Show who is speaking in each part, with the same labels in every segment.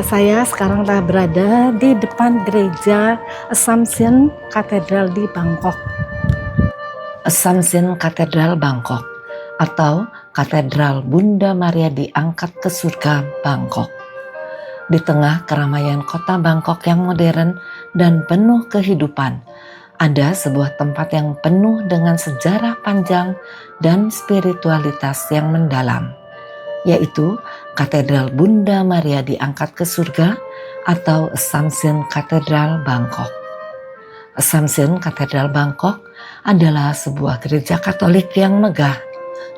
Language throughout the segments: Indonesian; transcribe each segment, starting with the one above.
Speaker 1: Saya sekarang telah berada di depan gereja Assumption Katedral di Bangkok.
Speaker 2: Assumption Katedral Bangkok atau Katedral Bunda Maria diangkat ke surga Bangkok. Di tengah keramaian kota Bangkok yang modern dan penuh kehidupan, ada sebuah tempat yang penuh dengan sejarah panjang dan spiritualitas yang mendalam, yaitu Katedral Bunda Maria diangkat ke surga atau Assumption Katedral Bangkok. Assumption Katedral Bangkok adalah sebuah gereja Katolik yang megah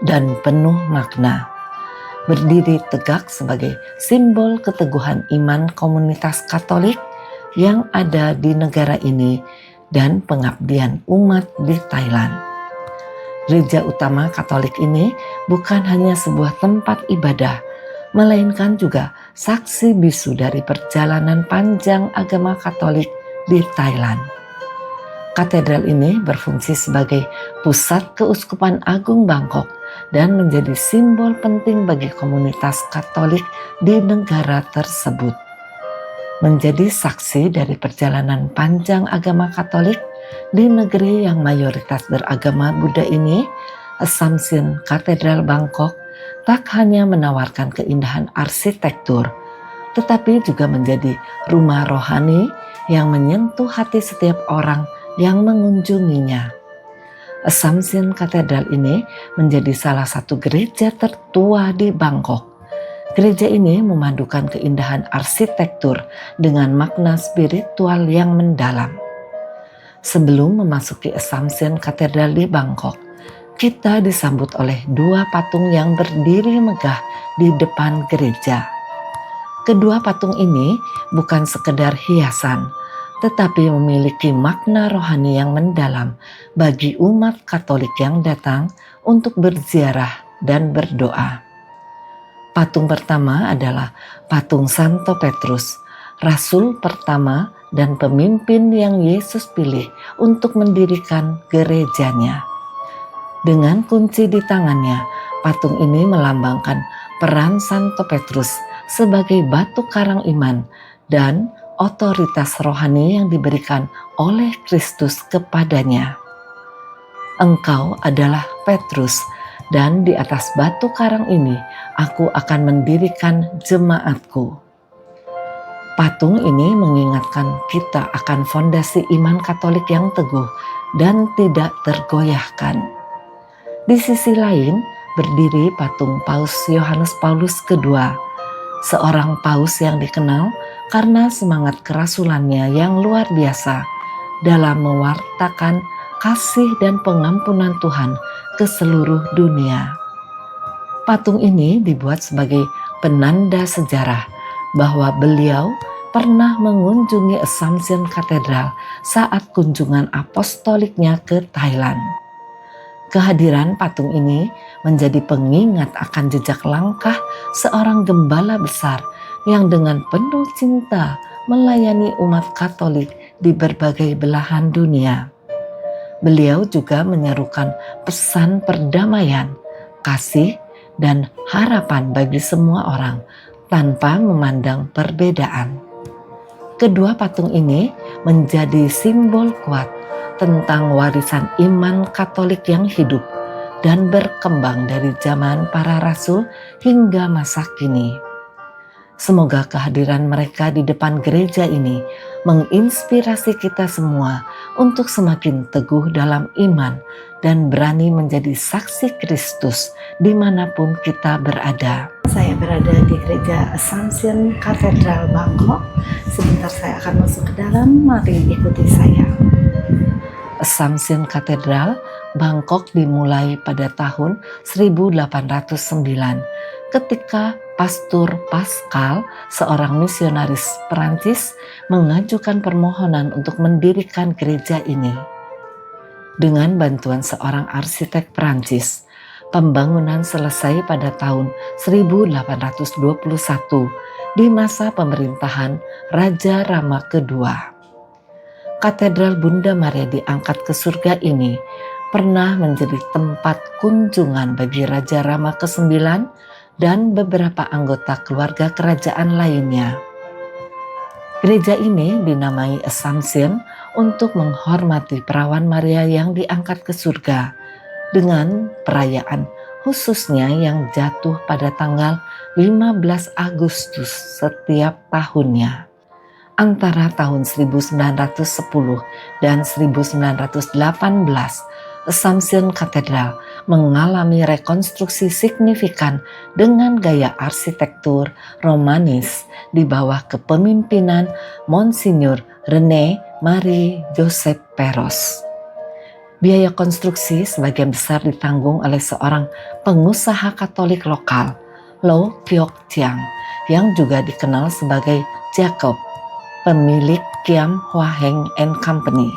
Speaker 2: dan penuh makna. Berdiri tegak sebagai simbol keteguhan iman komunitas Katolik yang ada di negara ini dan pengabdian umat di Thailand. Gereja utama Katolik ini bukan hanya sebuah tempat ibadah, melainkan juga saksi bisu dari perjalanan panjang agama Katolik di Thailand. Katedral ini berfungsi sebagai pusat keuskupan agung Bangkok dan menjadi simbol penting bagi komunitas Katolik di negara tersebut. Menjadi saksi dari perjalanan panjang agama Katolik di negeri yang mayoritas beragama Buddha ini, Assumption Katedral Bangkok tak hanya menawarkan keindahan arsitektur, tetapi juga menjadi rumah rohani yang menyentuh hati setiap orang yang mengunjunginya. Assumption Katedral ini menjadi salah satu gereja tertua di Bangkok. Gereja ini memadukan keindahan arsitektur dengan makna spiritual yang mendalam. Sebelum memasuki Assumption Katedral di Bangkok, kita disambut oleh dua patung yang berdiri megah di depan gereja. Kedua patung ini bukan sekedar hiasan, tetapi memiliki makna rohani yang mendalam bagi umat Katolik yang datang untuk berziarah dan berdoa. Patung pertama adalah patung Santo Petrus, rasul pertama dan pemimpin yang Yesus pilih untuk mendirikan gerejanya. Dengan kunci di tangannya, patung ini melambangkan peran Santo Petrus sebagai batu karang iman dan otoritas rohani yang diberikan oleh Kristus kepadanya. Engkau adalah Petrus, dan di atas batu karang ini aku akan mendirikan jemaatku. Patung ini mengingatkan kita akan fondasi iman Katolik yang teguh dan tidak tergoyahkan. Di sisi lain berdiri patung Paus Yohanes Paulus II, seorang paus yang dikenal karena semangat kerasulannya yang luar biasa dalam mewartakan kasih dan pengampunan Tuhan ke seluruh dunia. Patung ini dibuat sebagai penanda sejarah bahwa beliau pernah mengunjungi Assumption Katedral saat kunjungan apostoliknya ke Thailand. Kehadiran patung ini menjadi pengingat akan jejak langkah seorang gembala besar yang dengan penuh cinta melayani umat Katolik di berbagai belahan dunia. Beliau juga menyerukan pesan perdamaian, kasih, dan harapan bagi semua orang tanpa memandang perbedaan. Kedua patung ini menjadi simbol kuat tentang warisan iman Katolik yang hidup dan berkembang dari zaman para rasul hingga masa kini. Semoga kehadiran mereka di depan gereja ini menginspirasi kita semua untuk semakin teguh dalam iman dan berani menjadi saksi Kristus dimanapun kita berada.
Speaker 1: Saya berada di gereja Assumption Katedral Bangkok. Sebentar saya akan masuk ke dalam, mari ikuti saya.
Speaker 2: Assumption Katedral Bangkok dimulai pada tahun 1809 ketika Pastor Pascal, seorang misionaris Perancis, mengajukan permohonan untuk mendirikan gereja ini. Dengan bantuan seorang arsitek Perancis, pembangunan selesai pada tahun 1821 di masa pemerintahan Raja Rama II. Katedral Bunda Maria diangkat ke surga ini pernah menjadi tempat kunjungan bagi Raja Rama ke-9 dan beberapa anggota keluarga kerajaan lainnya. Gereja ini dinamai Assumption untuk menghormati perawan Maria yang diangkat ke surga dengan perayaan khususnya yang jatuh pada tanggal 15 Agustus setiap tahunnya. Antara tahun 1910 dan 1918, Assumption Cathedral mengalami rekonstruksi signifikan dengan gaya arsitektur Romanis di bawah kepemimpinan Monsignor René Marie Joseph Perros. Biaya konstruksi sebagian besar ditanggung oleh seorang pengusaha Katolik lokal, Lo Kiok Chiang, yang juga dikenal sebagai Jacob, pemilik Kiam Hua Heng and Company.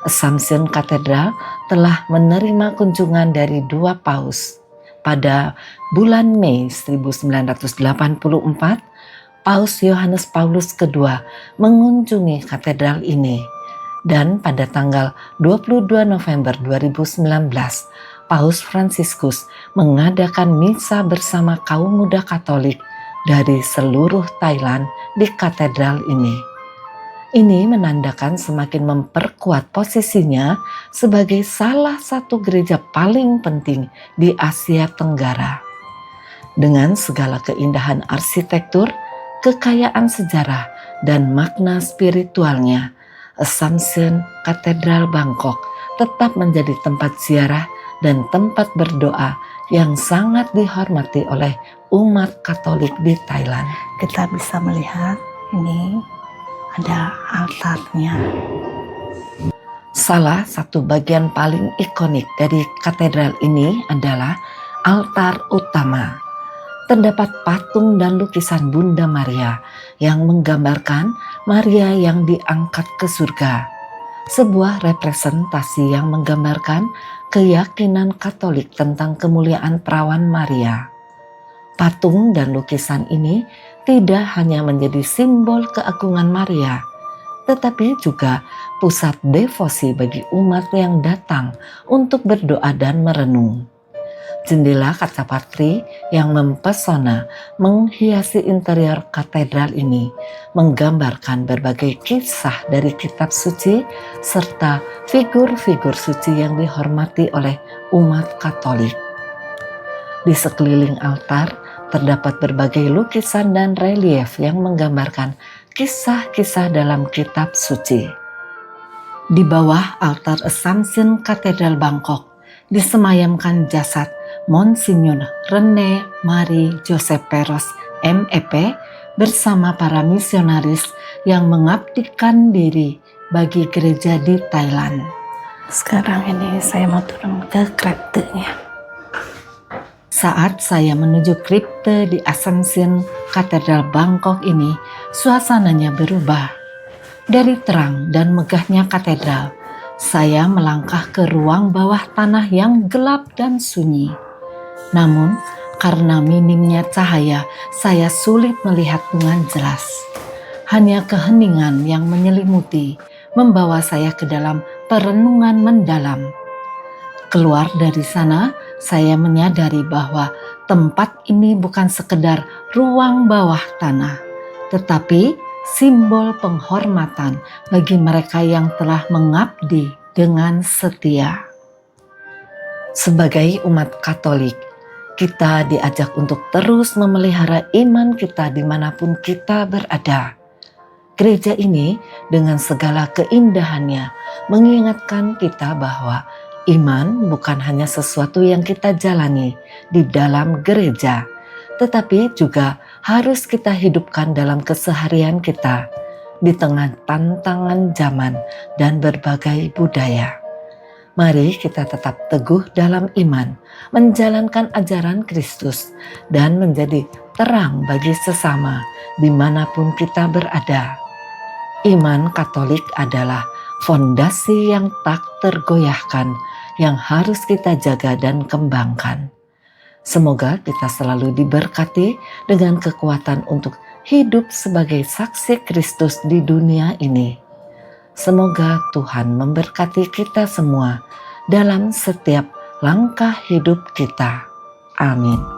Speaker 2: Assumption Cathedral telah menerima kunjungan dari 2 paus. Pada bulan Mei 1984, Paus Yohanes Paulus II mengunjungi katedral ini. Dan pada tanggal 22 November 2019, Paus Fransiskus mengadakan misa bersama kaum muda Katolik dari seluruh Thailand di katedral ini. Ini menandakan semakin memperkuat posisinya sebagai salah satu gereja paling penting di Asia Tenggara. Dengan segala keindahan arsitektur, kekayaan sejarah, dan makna spiritualnya, Assumption Katedral Bangkok tetap menjadi tempat ziarah dan tempat berdoa yang sangat dihormati oleh umat Katolik di Thailand.
Speaker 1: Kita bisa melihat ini ada altarnya.
Speaker 2: Salah satu bagian paling ikonik dari katedral ini adalah altar utama. Terdapat patung dan lukisan Bunda Maria yang menggambarkan Maria yang diangkat ke surga. Sebuah representasi yang menggambarkan keyakinan Katolik tentang kemuliaan perawan Maria. Patung dan lukisan ini tidak hanya menjadi simbol keagungan Maria, tetapi juga pusat devosi bagi umat yang datang untuk berdoa dan merenung. Jendela kaca patri yang mempesona menghiasi interior katedral ini, menggambarkan berbagai kisah dari kitab suci serta figur-figur suci yang dihormati oleh umat Katolik. Di sekeliling altar terdapat berbagai lukisan dan relief yang menggambarkan kisah-kisah dalam kitab suci. Di bawah altar Assumption Katedral Bangkok disemayamkan jasad Monsignor René Marie Joseph Perros MEP bersama para misionaris yang mengabdikan diri bagi gereja di Thailand.
Speaker 1: Sekarang ini saya mau turun ke kriptenya.
Speaker 2: Saat saya menuju kripte di Assumption Katedral Bangkok ini, suasananya berubah. Dari terang dan megahnya katedral, saya melangkah ke ruang bawah tanah yang gelap dan sunyi. Namun, karena minimnya cahaya, saya sulit melihat dengan jelas. Hanya keheningan yang menyelimuti membawa saya ke dalam perenungan mendalam. Keluar dari sana, saya menyadari bahwa tempat ini bukan sekedar ruang bawah tanah, tetapi simbol penghormatan bagi mereka yang telah mengabdi dengan setia. Sebagai umat Katolik, kita diajak untuk terus memelihara iman kita dimanapun kita berada. Gereja ini dengan segala keindahannya mengingatkan kita bahwa iman bukan hanya sesuatu yang kita jalani di dalam gereja, tetapi juga harus kita hidupkan dalam keseharian kita di tengah tantangan zaman dan berbagai budaya. Mari kita tetap teguh dalam iman, menjalankan ajaran Kristus, dan menjadi terang bagi sesama dimanapun kita berada. Iman Katolik adalah fondasi yang tak tergoyahkan yang harus kita jaga dan kembangkan. Semoga kita selalu diberkati dengan kekuatan untuk hidup sebagai saksi Kristus di dunia ini. Semoga Tuhan memberkati kita semua dalam setiap langkah hidup kita. Amin.